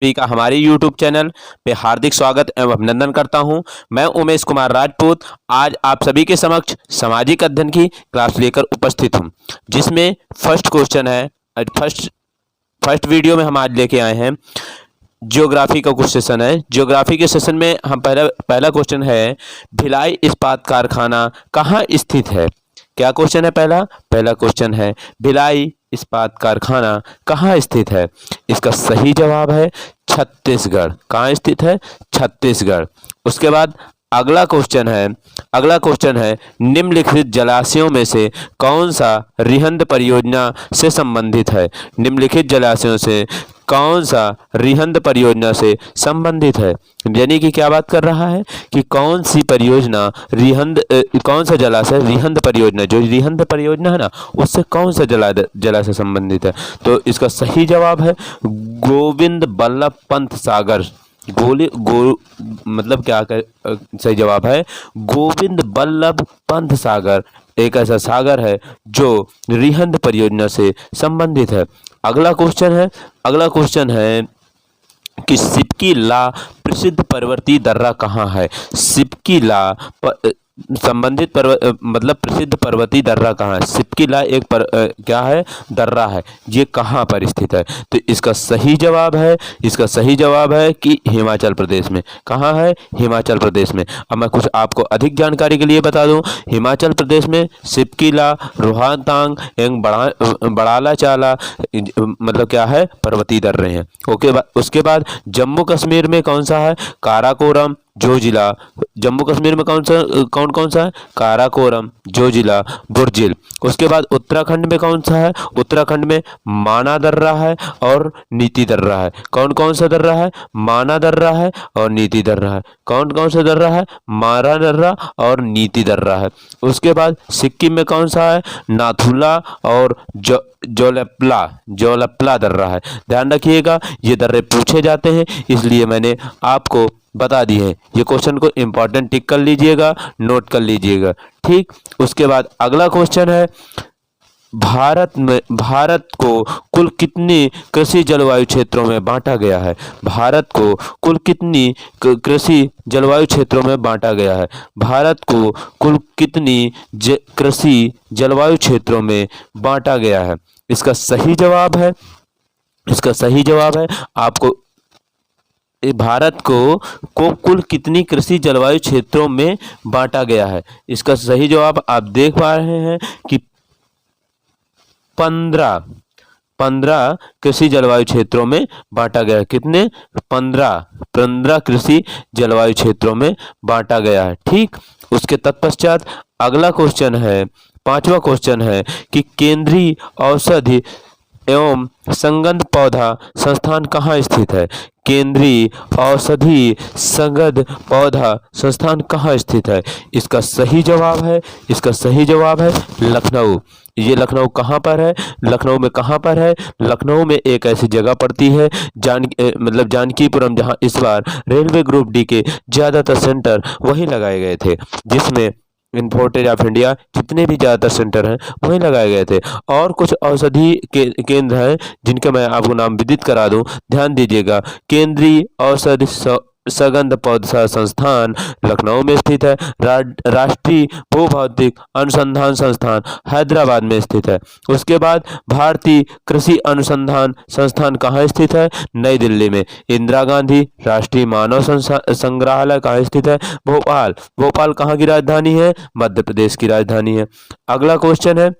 सभी का हमारे YouTube चैनल पे हार्दिक स्वागत एवं अभिनंदन करता हूं। मैं उमेश कुमार राजपूत आज आप सभी के समक्ष सामाजिक अध्ययन की क्लास लेकर उपस्थित हूं, जिसमें फर्स्ट क्वेश्चन है। फर्स्ट वीडियो में हम आज लेके आए हैं ज्योग्राफी का कुछ सेशन है। ज्योग्राफी के सेशन में हम पहला क्वेश्चन है, भिलाई इस्पात कारखाना कहाँ स्थित है। क्या क्वेश्चन है? पहला क्वेश्चन है, भिलाई इस्पात कारखाना कहाँ स्थित है। इसका सही जवाब है छत्तीसगढ़। कहाँ स्थित है? छत्तीसगढ़। उसके बाद अगला क्वेश्चन है निम्नलिखित जलाशयों में से कौन सा रिहंद परियोजना से संबंधित है। निम्नलिखित जलाशयों से कौन सा रिहंद परियोजना से संबंधित है। यानी कि क्या बात कर रहा है कि कौन सी परियोजना कौन सा जलाशय रिहंद परियोजना, जो रिहंद परियोजना है ना, उससे कौन सा जलाशय संबंधित है। तो इसका सही जवाब है गोविंद बल्लभ पंत सागर। मतलब क्या सही जवाब है गोविंद बल्लभ पंत सागर एक ऐसा सागर है जो रिहंद परियोजना से संबंधित है। अगला क्वेश्चन है कि सिपकी ला प्रसिद्ध पर्वतीय दर्रा कहाँ है। सिपकी ला संबंधित मतलब प्रसिद्ध पर्वतीय दर्रा कहाँ है। सिपकी ला एक क्या है? दर्रा है। ये कहाँ पर स्थित है? तो इसका सही जवाब है कि हिमाचल प्रदेश में। कहाँ है? हिमाचल प्रदेश में। अब मैं कुछ आपको अधिक जानकारी के लिए बता दूं, हिमाचल प्रदेश में सिपकी ला, रोहतांग एवं बड़ाला चाला मतलब क्या है? पर्वतीय दर्रे हैं। उसके बाद जम्मू कश्मीर में कौन सा है? काराकोरम, जोजिला। जम्मू कश्मीर में कौन सा है? काराकोरम, जोजिला, बुर्जिल। उसके बाद उत्तराखंड में कौन सा है? उत्तराखंड में माना दर्रा है और नीति दर्रा है। कौन सा दर्रा है? माना दर्रा है और नीति दर्रा है। कौन सा दर्रा है? माना दर्रा और नीति दर्रा है। उसके बाद सिक्किम में कौन सा है? नाथुला और जोलप्ला दर्रा है। ध्यान रखिएगा, ये दर्रे पूछे जाते हैं, इसलिए मैंने आपको बता दी है। ये क्वेश्चन को इंपॉर्टेंट टिक कर लीजिएगा, नोट कर लीजिएगा। ठीक। उसके बाद अगला क्वेश्चन है, भारत को कुल कितनी कृषि जलवायु क्षेत्रों में बांटा गया है। भारत को कुल कितनी कृषि जलवायु क्षेत्रों में बांटा गया है। भारत को कुल कितनी कृषि जलवायु क्षेत्रों में बांटा गया है। इसका सही जवाब है आपको भारत को कुल कितनी कृषि जलवायु क्षेत्रों में बांटा गया है। इसका सही जवाब आप देख पा रहे हैं कि 15 कृषि जलवायु क्षेत्रों में बांटा गया है। कितने? 15 कृषि जलवायु क्षेत्रों में बांटा गया है। ठीक। उसके तत्पश्चात अगला क्वेश्चन है, 5वां क्वेश्चन है कि केंद्रीय औषधि एवं संगंध पौधा संस्थान कहाँ स्थित है। केंद्रीय औषधि संगंध पौधा संस्थान कहाँ स्थित है। इसका सही जवाब है लखनऊ। ये लखनऊ कहाँ पर है? लखनऊ में कहाँ पर है? लखनऊ में एक ऐसी जगह पड़ती है जानकीपुरम, जहाँ इस बार रेलवे ग्रुप डी के ज़्यादातर सेंटर वहीं लगाए गए थे, जिसमें इन्फोटेज ऑफ इंडिया जितने भी ज़्यादातर सेंटर हैं वहीं लगाए गए थे। और कुछ औषधि केंद्र हैं जिनके मैं आपको नाम विदित करा दूं, ध्यान दीजिएगा। केंद्रीय औषधि संगंध पौधा संस्थान लखनऊ में स्थित है। राष्ट्रीय भूभौतिक अनुसंधान संस्थान हैदराबाद में स्थित है। उसके बाद भारतीय कृषि अनुसंधान संस्थान कहाँ स्थित है? नई दिल्ली में। इंदिरा गांधी राष्ट्रीय मानव संग्रहालय कहाँ स्थित है? भोपाल कहाँ की राजधानी है? मध्य प्रदेश की राजधानी है। अगला क्वेश्चन है,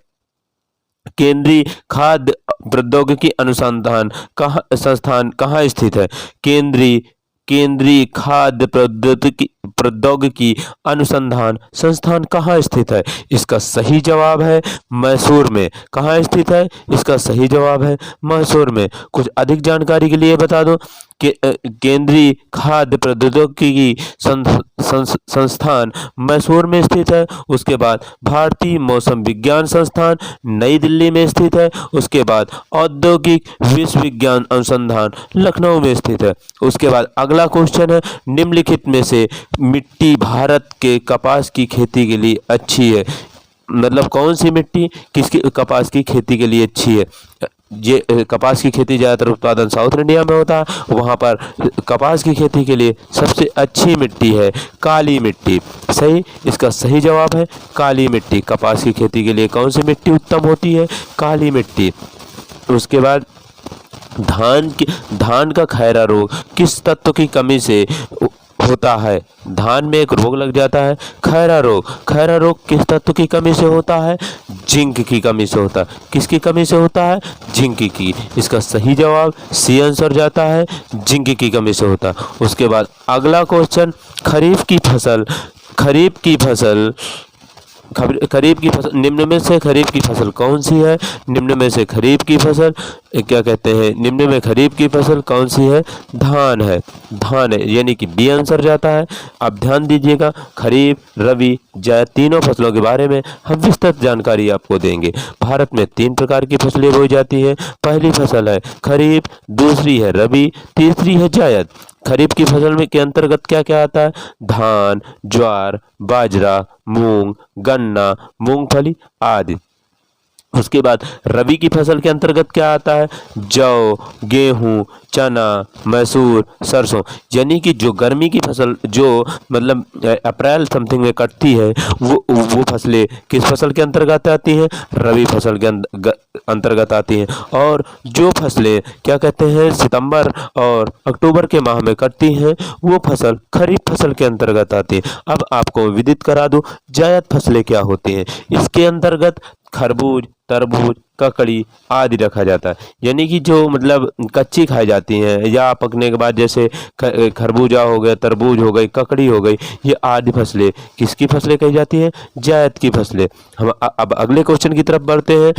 केंद्रीय खाद्य प्रौद्योगिकी अनुसंधान संस्थान कहाँ स्थित है। केंद्रीय खाद्य प्रौद्योगिकी अनुसंधान संस्थान कहाँ स्थित है। इसका सही जवाब है मैसूर में। कहाँ स्थित है? इसका सही जवाब है मैसूर में। कुछ अधिक जानकारी के लिए बता दूं कि केंद्रीय खाद्य प्रौद्योगिकी संस्थान मैसूर में स्थित है। उसके बाद भारतीय मौसम विज्ञान संस्थान नई दिल्ली में स्थित है। उसके बाद औद्योगिक विश्वविज्ञान अनुसंधान लखनऊ में स्थित है। उसके बाद अगला क्वेश्चन है, निम्नलिखित में से मिट्टी भारत के कपास की खेती के लिए अच्छी है। मतलब कौन सी मिट्टी किसकी कपास की खेती के लिए अच्छी है। ये कपास की खेती ज़्यादातर उत्पादन साउथ इंडिया में होता है। वहाँ पर कपास की खेती के लिए सबसे अच्छी मिट्टी है काली मिट्टी। सही, इसका सही जवाब है काली मिट्टी। कपास की खेती के लिए कौन सी मिट्टी उत्तम होती है? काली मिट्टी। उसके बाद धान का खैरा रोग किस तत्व की कमी से होता है? धान में एक रोग लग जाता है खैरा रोग। खैरा रोग किस तत्व की कमी से होता है? जिंक की कमी से होता है। किसकी कमी से होता है? जिंक की। इसका सही जवाब सी आंसर जाता है, जिंक की कमी से होता है। उसके बाद अगला क्वेश्चन, खरीफ की फसल निम्न में से खरीफ की फसल कौन सी है? निम्न में से खरीफ की फसल क्या कहते हैं? निम्न में खरीफ की फसल कौन सी है? धान है। धान है, यानी कि बी आंसर जाता है। अब ध्यान दीजिएगा, खरीफ, रबी, जायद तीनों फसलों के बारे में हम विस्तृत जानकारी आपको देंगे। भारत में 3 प्रकार की फसलें बोई जाती हैं। पहली फसल है खरीफ, दूसरी है रबी, तीसरी है जायद। खरीफ की फसल में के अंतर्गत क्या क्या आता है? धान, ज्वार, बाजरा, मूंग, गन्ना, मूंगफली आदि। उसके बाद रबी की फसल के अंतर्गत क्या आता है? जौ, गेहूं, चना, मसूर, सरसों। यानी कि जो गर्मी की फसल जो मतलब अप्रैल समथिंग में कटती है वो फसलें किस फसल के अंतर्गत आती हैं? रबी फसल के अंतर्गत आती हैं। और जो फसलें क्या कहते हैं सितंबर और अक्टूबर के माह में कटती हैं वो फसल खरीफ फसल के अंतर्गत आती है। अब आपको विदित करा दूं जायद फसलें क्या होती हैं। इसके अंतर्गत खरबूज, तरबूज, ककड़ी आदि रखा जाता है। यानी कि जो मतलब कच्ची खाई जाती हैं या पकने के बाद, जैसे खरबूजा हो गया, तरबूज हो गई, ककड़ी हो गई, ये आदि फसलें किसकी फसलें कही जाती हैं? जायद की फसलें। हम अब अगले क्वेश्चन की तरफ बढ़ते हैं।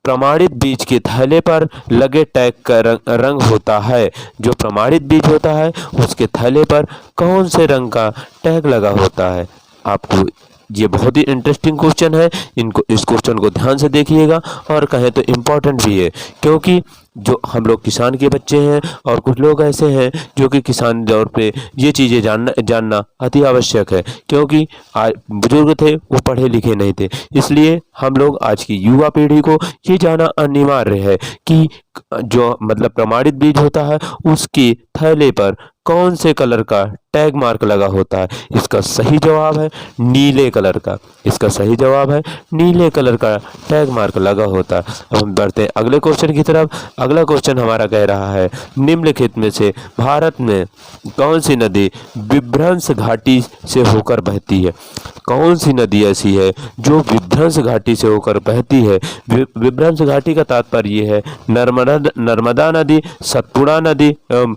प्रमाणित बीज के थैले पर लगे टैग का रंग होता है। जो प्रमाणित बीज होता है उसके थैले पर कौन से रंग का टैग लगा होता है? आपको ये बहुत ही इंटरेस्टिंग क्वेश्चन है। इस क्वेश्चन को ध्यान से देखिएगा और कहें तो इम्पोर्टेंट भी है, क्योंकि जो हम लोग किसान के बच्चे हैं और कुछ लोग ऐसे हैं जो कि किसान तौर पे ये चीज़ें जानना अति आवश्यक है, क्योंकि बुजुर्ग थे वो पढ़े लिखे नहीं थे। इसलिए हम लोग आज की युवा पीढ़ी को ये जानना अनिवार्य है कि जो मतलब प्रमाणित बीज होता है उसकी थैले पर कौन से कलर का टैग मार्क लगा होता है। इसका सही जवाब है नीले कलर का। इसका सही जवाब है नीले कलर का टैग मार्क लगा होता है। अब हम बढ़ते हैं अगले क्वेश्चन की तरफ। अगला क्वेश्चन हमारा कह रहा है, निम्नलिखित में से भारत में कौन सी नदी विभ्रंश घाटी से होकर बहती है? कौन सी नदी ऐसी है जो विभ्रंश घाटी से होकर बहती है? विभ्रंश घाटी का तात्पर्य है नर्मदा नदी, सतपुड़ा नदी एवं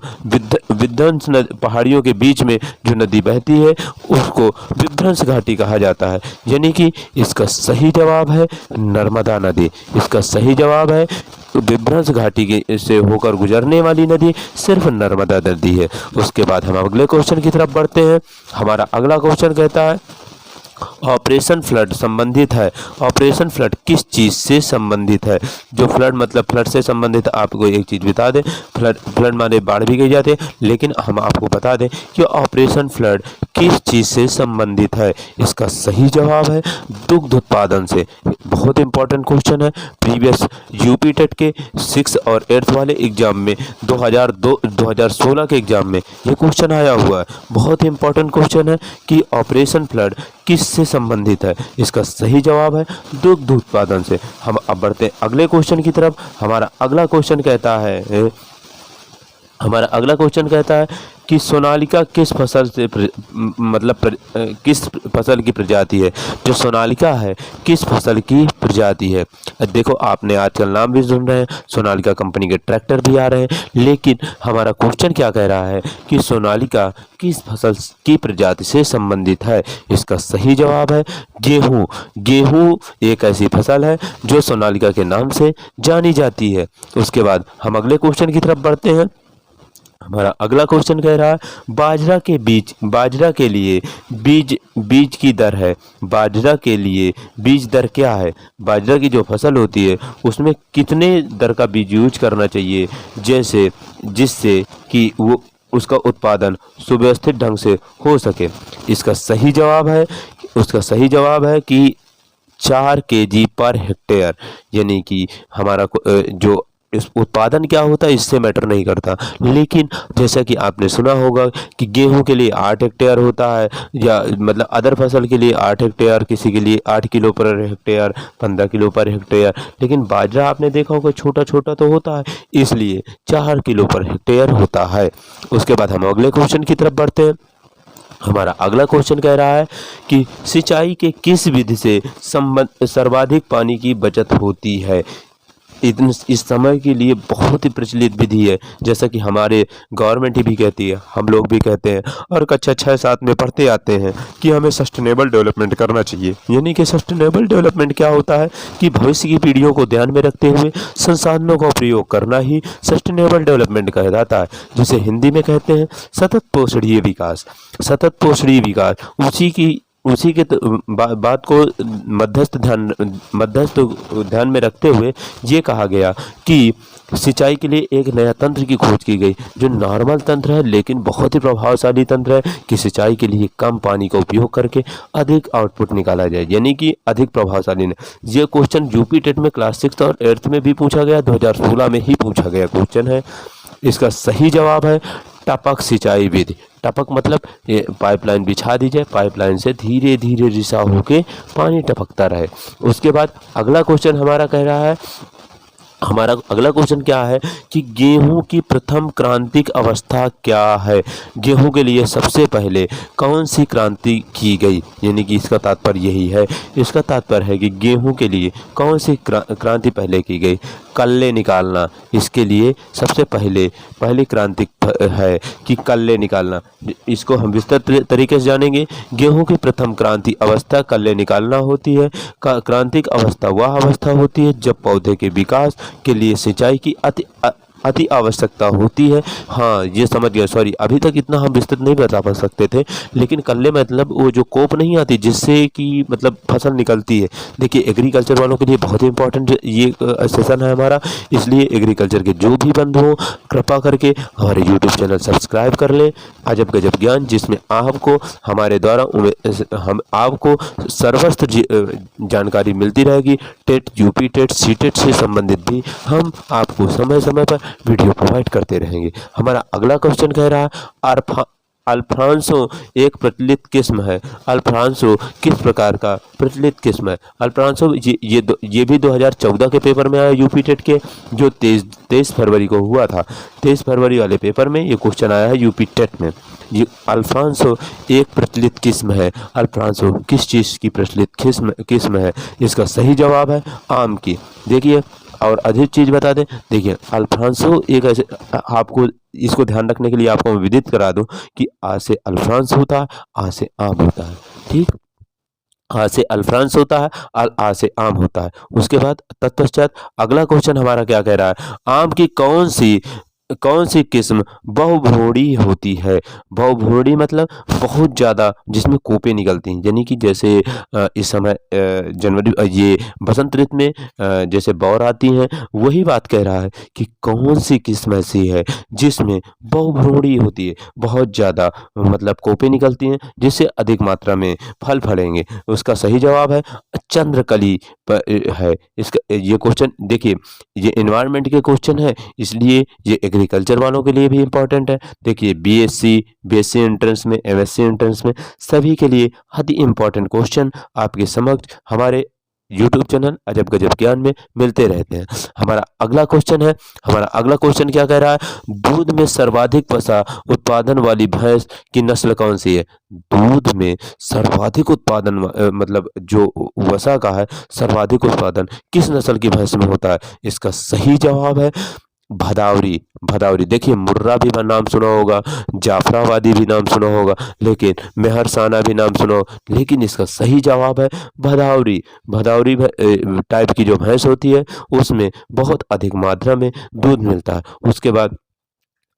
विध्वंस पहाड़ियों के बीच में जो नदी बहती है उसको विभ्रंश घाटी कहा जाता है। यानी कि इसका सही जवाब है नर्मदा नदी। इसका सही जवाब है विभ्रंश घाटी के से होकर गुजरने वाली नदी सिर्फ नर्मदा नदी है। उसके बाद हम अगले क्वेश्चन की तरफ बढ़ते हैं। हमारा अगला क्वेश्चन कहता है, ऑपरेशन फ्लड संबंधित है। ऑपरेशन फ्लड किस चीज़ से संबंधित है? जो फ्लड मतलब फ्लड से संबंधित, आपको एक चीज़ बता दें, फ्लड माने बाढ़ भी कही जाते हैं, लेकिन हम आपको बता दें कि ऑपरेशन फ्लड किस चीज़ से संबंधित है। इसका सही जवाब है दुग्ध उत्पादन से। बहुत इंपॉर्टेंट क्वेश्चन है। प्रीवियस यूपी टेट के 6 और 8 वाले एग्जाम में 2016 के एग्जाम में ये क्वेश्चन आया हुआ है। बहुत इंपॉर्टेंट क्वेश्चन है कि ऑपरेशन फ्लड किस से संबंधित है। इसका सही जवाब है दुग्ध उत्पादन से। हम अब बढ़ते हैं अगले क्वेश्चन की तरफ। हमारा अगला क्वेश्चन कहता है कि सोनालिका किस फसल से किस फसल की प्रजाति है? जो सोनालिका है किस फसल की प्रजाति है? देखो, आपने आजकल नाम भी सुन रहे हैं, सोनालिका कंपनी के ट्रैक्टर भी आ रहे हैं, लेकिन हमारा क्वेश्चन क्या कह रहा है कि सोनालिका किस फसल की प्रजाति से संबंधित है? इसका सही जवाब है गेहूं। गेहूं एक ऐसी फसल है जो सोनालिका के नाम से जानी जाती है। उसके बाद हम अगले क्वेश्चन की तरफ बढ़ते हैं। हमारा अगला क्वेश्चन कह रहा है, बाजरा के लिए बीज की दर है। बाजरा के लिए बीज दर क्या है? बाजरा की जो फसल होती है उसमें कितने दर का बीज यूज करना चाहिए जिससे कि वो उसका उत्पादन सुव्यवस्थित ढंग से हो सके? उसका सही जवाब है कि 4 केजी पर हेक्टेयर, यानी कि हमारा जो इस उत्पादन क्या होता है इससे मैटर नहीं करता। लेकिन जैसा कि आपने सुना होगा कि गेहूं के लिए 8 हेक्टेयर होता है, या मतलब अदर फसल के लिए 8 हेक्टेयर, किसी के लिए 8 kilo per hectare, 15 kilo per hectare. लेकिन बाजरा आपने देखा होगा छोटा छोटा तो होता है, इसलिए 4 किलो पर हेक्टेयर होता है। उसके बाद हम अगले क्वेश्चन की तरफ बढ़ते हैं। हमारा अगला क्वेश्चन कह रहा है कि सिंचाई के किस विधि से सर्वाधिक पानी की बचत होती है। इस समय के लिए बहुत ही प्रचलित विधि है, जैसा कि हमारे गवर्नमेंट ही भी कहती है, हम लोग भी कहते हैं और कक्षा 6-7 में पढ़ते आते हैं कि हमें सस्टेनेबल डेवलपमेंट करना चाहिए। यानी कि सस्टेनेबल डेवलपमेंट क्या होता है कि भविष्य की पीढ़ियों को ध्यान में रखते हुए संसाधनों का प्रयोग करना ही सस्टेनेबल डेवलपमेंट कहलाता है, जिसे हिंदी में कहते हैं सतत पोषणीय विकास। सतत पोषणीय विकास उसी के बात को मध्यस्थ ध्यान में रखते हुए ये कहा गया कि सिंचाई के लिए एक नया तंत्र की खोज की गई, जो नॉर्मल तंत्र है लेकिन बहुत ही प्रभावशाली तंत्र है कि सिंचाई के लिए कम पानी का उपयोग करके अधिक आउटपुट निकाला जाए, यानी कि अधिक प्रभावशाली। ये क्वेश्चन यूपी टेट में क्लास 6 और 8th में भी पूछा गया, 2016 में ही पूछा गया क्वेश्चन है। इसका सही जवाब है टपक सिंचाई विधि। टपक मतलब ये पाइपलाइन बिछा दी जाए, पाइपलाइन से धीरे धीरे रिसा होके पानी टपकता रहे। उसके बाद अगला क्वेश्चन हमारा कह रहा है, हमारा अगला क्वेश्चन क्या है कि गेहूं की प्रथम क्रांतिक अवस्था क्या है। गेहूं के लिए सबसे पहले कौन सी क्रांति की गई, यानी कि इसका तात्पर्य यही है, इसका तात्पर्य है कि गेहूं के लिए कौन सी क्रांति पहले की गई। कल्ले निकालना इसके लिए सबसे पहली क्रांति है कि कल्ले निकालना। इसको हम विस्तृत तरीके से जानेंगे। गेहूं की प्रथम क्रांति अवस्था कल्ले निकालना होती है। क्रांतिक अवस्था वह अवस्था होती है जब पौधे के विकास के लिए सिंचाई की अति आवश्यकता होती है। हाँ, ये समझ गए, सॉरी, अभी तक इतना हम विस्तृत नहीं बता सकते थे। लेकिन कल्ले मतलब वो जो कोप नहीं आती जिससे कि मतलब फसल निकलती है। देखिए, एग्रीकल्चर वालों के लिए बहुत ही इंपॉर्टेंट ये सेशन है हमारा, इसलिए एग्रीकल्चर के जो भी बंधु हो कृपा करके हमारे यूट्यूब चैनल सब्सक्राइब कर लें, अजब गजब ज्ञान, जिसमें आपको हमारे द्वारा हम आपको सर्वस्त्र जानकारी मिलती रहेगी। TET, UP TET, C TET से संबंधित भी हम आपको समय समय पर वीडियो प्रोवाइड करते रहेंगे। हमारा अगला क्वेश्चन कह रहा है अल्फ्रांसो एक प्रचलित किस्म है। अल्फ्रांसो किस प्रकार का प्रचलित किस्म है। अल्फ्रांसो ये भी 2014 के पेपर में आया यूपी टेट के, जो 23 फरवरी को हुआ था। 23 फरवरी वाले पेपर में ये क्वेश्चन आया है यूपी टेट में। ये अल्फ्रांसो एक प्रचलित किस्म है। अल्फ्रांसो किस चीज़ की प्रचलित किस्म है। इसका सही जवाब है आम की। देखिए, और अधिक चीज़ बता दें, देखिए अल्फ्रांसो एक ऐसे, आपको इसको ध्यान रखने के लिए आपको मैं विदित करा दूं कि आ से अल्फ्रांस होता है, आ से आम होता है। ठीक, आ से अल्फ्रांस होता है और आ से आम होता है। उसके बाद तत्पश्चात अगला क्वेश्चन हमारा क्या कह रहा है, आम की कौन सी किस्म बहुभोड़ी होती है। बहुभोड़ी मतलब बहुत ज़्यादा जिसमें कोपें निकलती हैं, यानी कि जैसे इस समय जनवरी ये बसंत ऋतु में जैसे बौर आती हैं, वही बात कह रहा है कि कौन सी किस्म ऐसी है जिसमें बहुभोड़ी होती है, बहुत ज़्यादा मतलब कोपें निकलती हैं जिससे अधिक मात्रा में फल फलेंगे। उसका सही जवाब है चंद्रकली है। इसका ये क्वेश्चन देखिए, ये इन्वायरमेंट के क्वेश्चन है, इसलिए ये एग्रीकल्चर वालों के लिए भी इम्पोर्टेंट है। देखिए, बीएससी एंट्रेंस में, एमएससी एंट्रेंस में, सभी के लिए अति इम्पोर्टेंट क्वेश्चन आपके समक्ष हमारे यूट्यूब चैनल अजब गजब ज्ञान में मिलते रहते हैं। हमारा अगला क्वेश्चन क्या कह रहा है, दूध में सर्वाधिक वसा उत्पादन वाली भैंस की नस्ल कौन सी है। दूध में सर्वाधिक उत्पादन मतलब जो वसा का है सर्वाधिक उत्पादन किस नस्ल की भैंस में होता है। इसका सही जवाब है भदावरी। देखिए, मुर्रा भी नाम सुना होगा, जाफराबादी भी नाम सुना होगा, लेकिन मेहरसाना भी नाम सुना होगा, लेकिन इसका सही जवाब है भदावरी टाइप की जो भैंस होती है उसमें बहुत अधिक मात्रा में दूध मिलता है। उसके बाद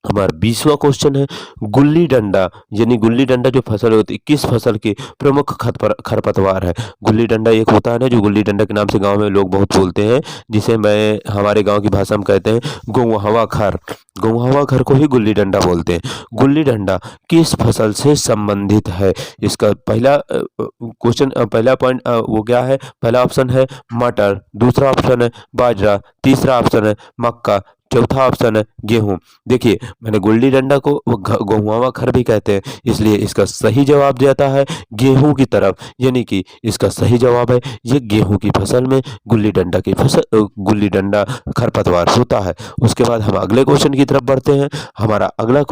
हमारा 20वां क्वेश्चन है, गुल्ली डंडा यानी गुल्ली डंडा जो फसल होती है किस फसल की प्रमुख खरपतवार है। गुल्ली डंडा एक होता है ना जो गुल्ली डंडा के नाम से गांव में लोग बहुत बोलते हैं, जिसे मैं हमारे गांव की भाषा में कहते हैं गोहवा खर। गोहवा खर को ही गुल्ली डंडा बोलते हैं। गुल्ली डंडा किस फसल से संबंधित है। इसका पहला क्वेश्चन पहला पॉइंट वो क्या है, पहला ऑप्शन है मटर, दूसरा ऑप्शन है बाजरा, तीसरा ऑप्शन है मक्का, चौथा ऑप्शन है गेहूं। देखिए मैंने गुल्ली डंडा को गोहुआवा खर भी कहते हैं, इसलिए इसका सही जवाब जाता है गेहूं की तरफ, यानी कि इसका सही जवाब है ये गेहूं की फसल में गुल्ली डंडा की फसल गुल्ली डंडा खरपतवार होता है। उसके बाद हम अगले क्वेश्चन की तरफ बढ़ते हैं। हमारा अगला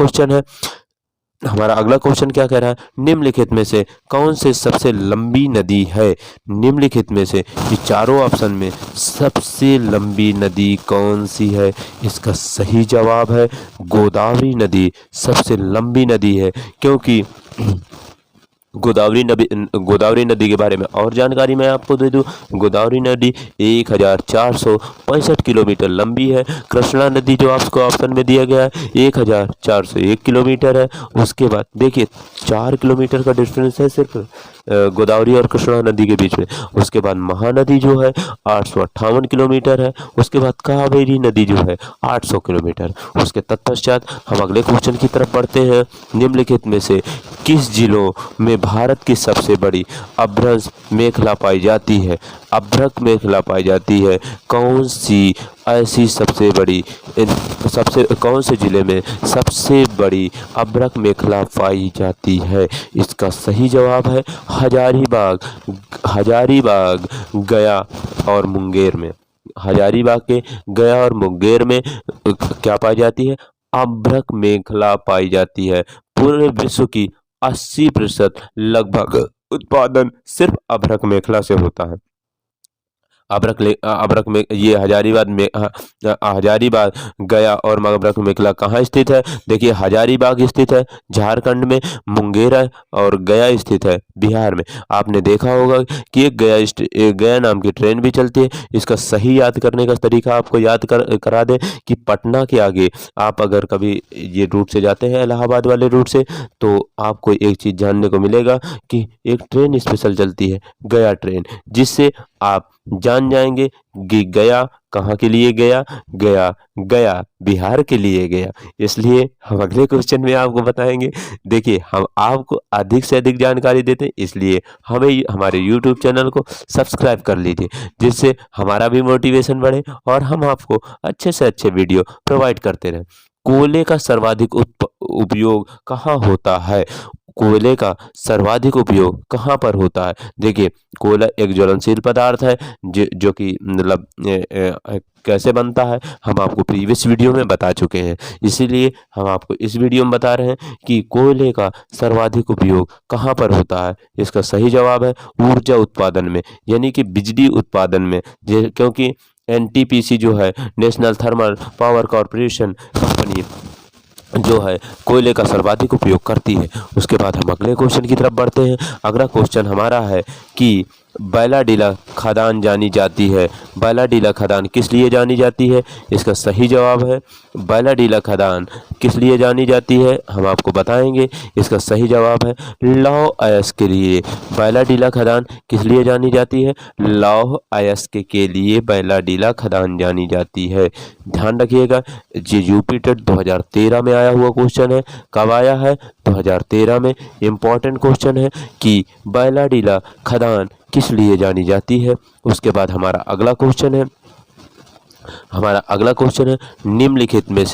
क्वेश्चन क्या कह रहा है, निम्नलिखित में से कौन से सबसे लंबी नदी है। निम्नलिखित में से ये चारों ऑप्शन में सबसे लंबी नदी कौन सी है। इसका सही जवाब है गोदावरी नदी सबसे लंबी नदी है, क्योंकि गोदावरी नदी के बारे में और जानकारी मैं आपको दे दूं। गोदावरी नदी 1465 किलोमीटर लंबी है। कृष्णा नदी जो आपको ऑप्शन में दिया गया है 1401 किलोमीटर है। उसके बाद देखिए 4 किलोमीटर का डिस्टेंस है सिर्फ गोदावरी और कृष्णा नदी के बीच में। उसके बाद महानदी जो है 858 किलोमीटर है। उसके बाद कावेरी नदी जो है 800 किलोमीटर। उसके तत्पश्चात हम अगले क्वेश्चन की तरफ बढ़ते हैं। निम्नलिखित में से किस जिलों में भारत की सबसे बड़ी अभ्रक मेखला पाई जाती है। अभ्रक मेखला पाई जाती है कौन सी ऐसी कौन से जिले में सबसे बड़ी अभ्रक मेखला पाई जाती है। इसका सही जवाब है हजारीबाग गया और मुंगेर में। हजारीबाग के गया और मुंगेर में क्या पाई जाती है, अभ्रक मेखला पाई जाती है। पूरे विश्व की 80% लगभग उत्पादन सिर्फ अभ्रक मेखला से होता है। अभ्रक में ये हजारीबाग गया और अभ्रक मेखला कहाँ स्थित है। देखिए हजारीबाग स्थित है झारखंड में, मुंगेर और गया स्थित है बिहार में। आपने देखा होगा कि एक गया नाम की ट्रेन भी चलती है। इसका सही याद करने का तरीका आपको याद करा दे कि पटना के आगे आप अगर कभी ये रूट से जाते हैं इलाहाबाद वाले रूट से, तो आपको एक चीज़ जानने को मिलेगा कि एक ट्रेन स्पेशल चलती है गया ट्रेन, जिससे आप जान जाएंगे कि गया कहाँ के लिए गया बिहार के लिए गया। इसलिए हम अगले क्वेश्चन में आपको बताएंगे। देखिए हम आपको अधिक से अधिक जानकारी देते हैं, इसलिए हमें हमारे YouTube चैनल को सब्सक्राइब कर लीजिए, जिससे हमारा भी मोटिवेशन बढ़े और हम आपको अच्छे से अच्छे वीडियो प्रोवाइड करते रहें। कोयले का सर्वाधिक उपयोग कहाँ होता है। कोयले का सर्वाधिक उपयोग कहाँ पर होता है। देखिए कोयला एक ज्वलनशील पदार्थ है जो कि मतलब कैसे बनता है हम आपको प्रीवियस वीडियो में बता चुके हैं, इसीलिए हम आपको इस वीडियो में बता रहे हैं कि कोयले का सर्वाधिक उपयोग कहाँ पर होता है। इसका सही जवाब है ऊर्जा उत्पादन में, यानी कि बिजली उत्पादन में। क्योंकि NTPC जो है national thermal power corporation company जो है कोयले का सर्वाधिक उपयोग करती है। उसके बाद हम अगले क्वेश्चन की तरफ बढ़ते हैं। अगला क्वेश्चन हमारा है कि बैलाडीला खदान जानी जाती है। बैलाडीला खदान किस लिए जानी जाती है। इसका सही जवाब है बैलाडीला खदान किस लिए जानी जाती है हम आपको बताएंगे। इसका सही जवाब है लौह अयस्क के लिए। बैलाडीला खदान किस लिए जानी जाती है, लौह अयस्क के लिए बैलाडीला खदान जानी जाती है। ध्यान रखिएगा ये यूपी टेट 2013 में आया हुआ क्वेश्चन है। कब आया है, 2013 में। इम्पॉर्टेंट क्वेश्चन है कि बैलाडीला खदान किस लिए जानी जाती है। उसके बाद हमारा अगला क्वेश्चन है निम्नलिखित में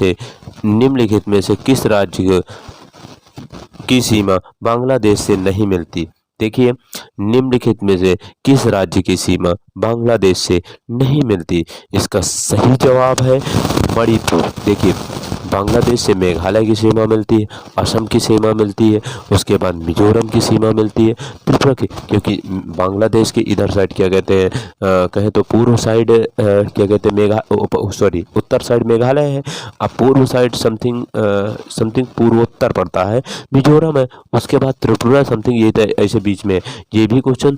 से किस राज्य की सीमा बांग्लादेश से नहीं मिलती। देखिए निम्नलिखित में से किस राज्य की सीमा बांग्लादेश से नहीं मिलती। इसका सही जवाब है मणिपुर। देखिए बांग्लादेश से मेघालय की सीमा मिलती है, असम की सीमा मिलती है, उसके बाद मिजोरम की सीमा मिलती है, त्रिपुरा की। क्योंकि बांग्लादेश के इधर साइड क्या कहते हैं कहें तो पूर्व साइड क्या कहते हैं उत्तर साइड मेघालय है। अब पूर्व साइड समथिंग पूर्वोत्तर पड़ता है मिजोरम है। उसके बाद त्रिपुरा समथिंग ये ऐसे बीच में। ये भी क्वेश्चन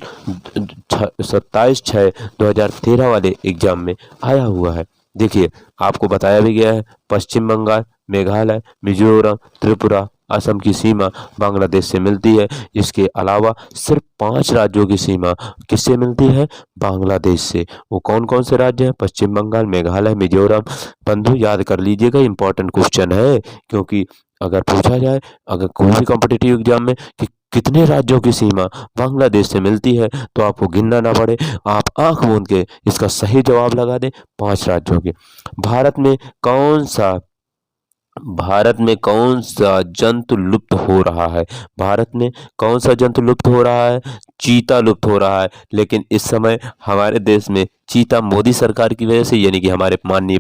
27/6/2013 वाले एग्जाम में आया हुआ है। देखिए आपको बताया भी गया है, पश्चिम बंगाल, मेघालय, मिजोरम, त्रिपुरा, असम की सीमा बांग्लादेश से मिलती है। इसके अलावा सिर्फ 5 राज्यों की सीमा किससे मिलती है? बांग्लादेश से। वो कौन कौन से राज्य हैं? पश्चिम बंगाल, मेघालय, मिजोरम। बंधु याद कर लीजिएगा, इंपॉर्टेंट क्वेश्चन है, क्योंकि अगर पूछा जाए अगर कोई भी कॉम्पिटिटिव एग्जाम में कि कितने राज्यों की सीमा बांग्लादेश से मिलती है, तो आपको गिनना ना पड़े, आप आंख मूंद के इसका सही जवाब लगा दें, 5 राज्यों के। भारत में कौन सा भारत में कौन सा जंतु लुप्त हो रहा है? भारत में कौन सा जंतु लुप्त हो रहा है? चीता लुप्त हो रहा है। लेकिन इस समय हमारे देश में चीता मोदी सरकार की वजह से, यानी कि हमारे माननीय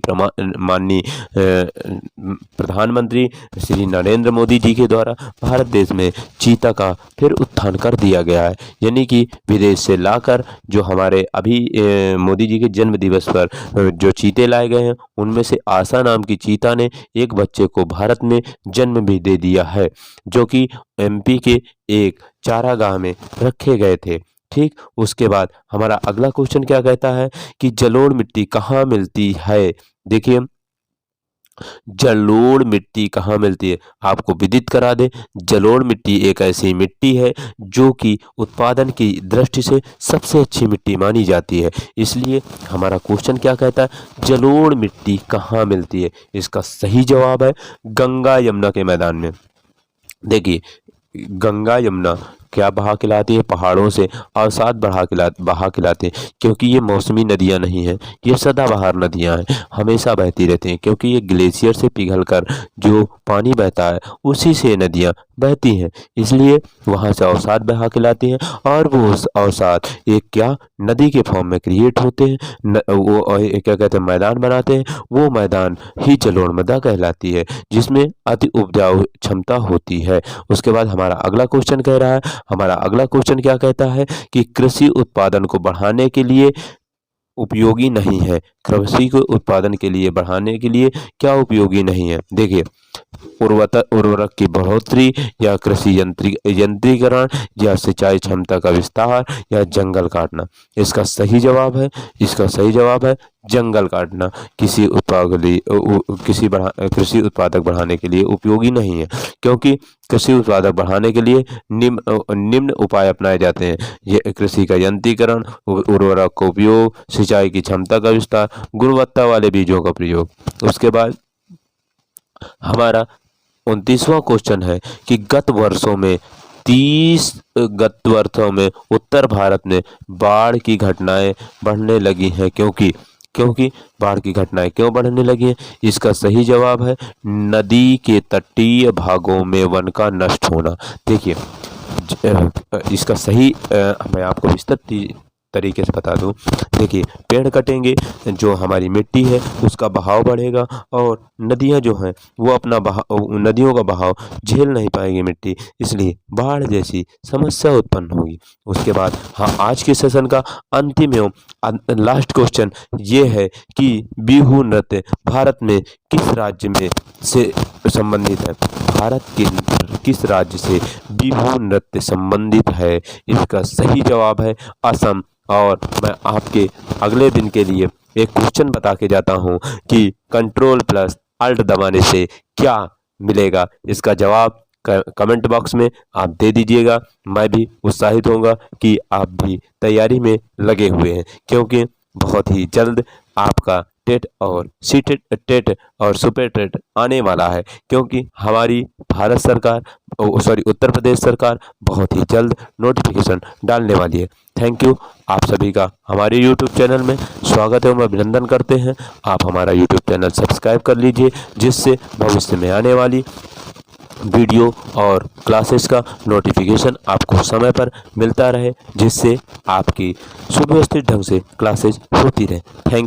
प्रधानमंत्री श्री नरेंद्र मोदी जी के द्वारा भारत देश में चीता का फिर उत्थान कर दिया गया है। यानी कि विदेश से लाकर जो हमारे अभी मोदी जी के जन्म दिवस पर जो चीते लाए गए हैं, उनमें से आशा नाम की चीता ने एक बच्चे को भारत में जन्म भी दे दिया है, जो कि एमपी के एक चारागाह में रखे गए थे। ठीक, उसके बाद हमारा अगला क्वेश्चन क्या कहता है कि जलोढ़ मिट्टी कहाँ मिलती है? देखिए जलोढ़ मिट्टी कहाँ मिलती है, आपको विदित करा दे। जलोढ़ मिट्टी एक ऐसी मिट्टी है जो कि उत्पादन की दृष्टि से सबसे अच्छी मिट्टी मानी जाती है। इसलिए हमारा क्वेश्चन क्या कहता है, जलोढ़ मिट्टी कहाँ मिलती है? इसका सही जवाब है गंगा यमुना के मैदान में। देखिए गंगा यमुना क्या बहा खिलाती है? पहाड़ों से अवसाद बहा खिलाते हैं, क्योंकि ये मौसमी नदियाँ नहीं हैं, ये सदाबहार नदियाँ हैं, हमेशा बहती रहती हैं, क्योंकि ये ग्लेशियर से पिघलकर जो पानी बहता है उसी से नदियाँ बहती हैं, इसलिए वहाँ से अवसाद बहा खिलाती हैं। और वो अवसाद एक क्या नदी के फॉर्म में क्रिएट होते हैं, वो क्या कहते हैं, मैदान बनाते हैं। वो मैदान ही जलोढ़ मृदा कहलाती है, जिसमें अति उपजाऊ क्षमता होती है। उसके बाद हमारा अगला क्वेश्चन कह रहा है, हमारा अगला क्वेश्चन क्या कहता है कि कृषि उत्पादन को बढ़ाने के लिए उपयोगी नहीं है। कृषि को उत्पादन के लिए बढ़ाने के लिए क्या उपयोगी नहीं है? देखिए उर्वरक की बढ़ोतरी, या कृषि यंत्रीकरण, या सिंचाई क्षमता का विस्तार, या जंगल काटना। इसका सही जवाब है जंगल काटना। कृषि उत्पादक बढ़ाने के लिए उपयोगी नहीं है, क्योंकि कृषि उत्पादक बढ़ाने के लिए निम्न उपाय अपनाए जाते हैं। ये कृषि का यंत्रीकरण, उर्वरक का उपयोग, सिंचाई की क्षमता का विस्तार, गुणवत्ता वाले बीजों का प्रयोग। उसके बाद हमारा 29वां क्वेश्चन है कि गत वर्षों में उत्तर भारत में बाढ़ की घटनाएं बढ़ने लगी हैं, क्योंकि बाढ़ की घटनाएं क्यों बढ़ने लगी हैं? इसका सही जवाब है नदी के तटीय भागों में वन का नष्ट होना। देखिए इसका सही मैं आपको विस्तृत तरीके से बता दूं। देखिए पेड़ कटेंगे, जो हमारी मिट्टी है उसका बहाव बढ़ेगा, और नदियां जो हैं वो अपना नदियों का बहाव झेल नहीं पाएगी मिट्टी, इसलिए बाढ़ जैसी समस्या उत्पन्न होगी। उसके बाद आज के सेशन का अंतिम एवं लास्ट क्वेश्चन ये है कि बिहू नृत्य भारत में किस राज्य में से संबंधित है? भारत के किस राज्य से बिहू नृत्य संबंधित है? इसका सही जवाब है असम। और मैं आपके अगले दिन के लिए एक क्वेश्चन बता के जाता हूं कि Ctrl+Alt दबाने से क्या मिलेगा। इसका जवाब कमेंट बॉक्स में आप दे दीजिएगा। मैं भी उत्साहित होऊंगा कि आप भी तैयारी में लगे हुए हैं, क्योंकि बहुत ही जल्द आपका टेट और टेट और सुपर टेट आने वाला है, क्योंकि हमारी उत्तर प्रदेश सरकार बहुत ही जल्द नोटिफिकेशन डालने वाली है। थैंक यू, आप सभी का हमारे यूट्यूब चैनल में स्वागत है, मैं अभिनंदन करते हैं। आप हमारा यूट्यूब चैनल सब्सक्राइब कर लीजिए, जिससे भविष्य में आने वाली वीडियो और क्लासेस का नोटिफिकेशन आपको समय पर मिलता रहे, जिससे आपकी सुव्यवस्थित ढंग से क्लासेस होती रहे। थैंक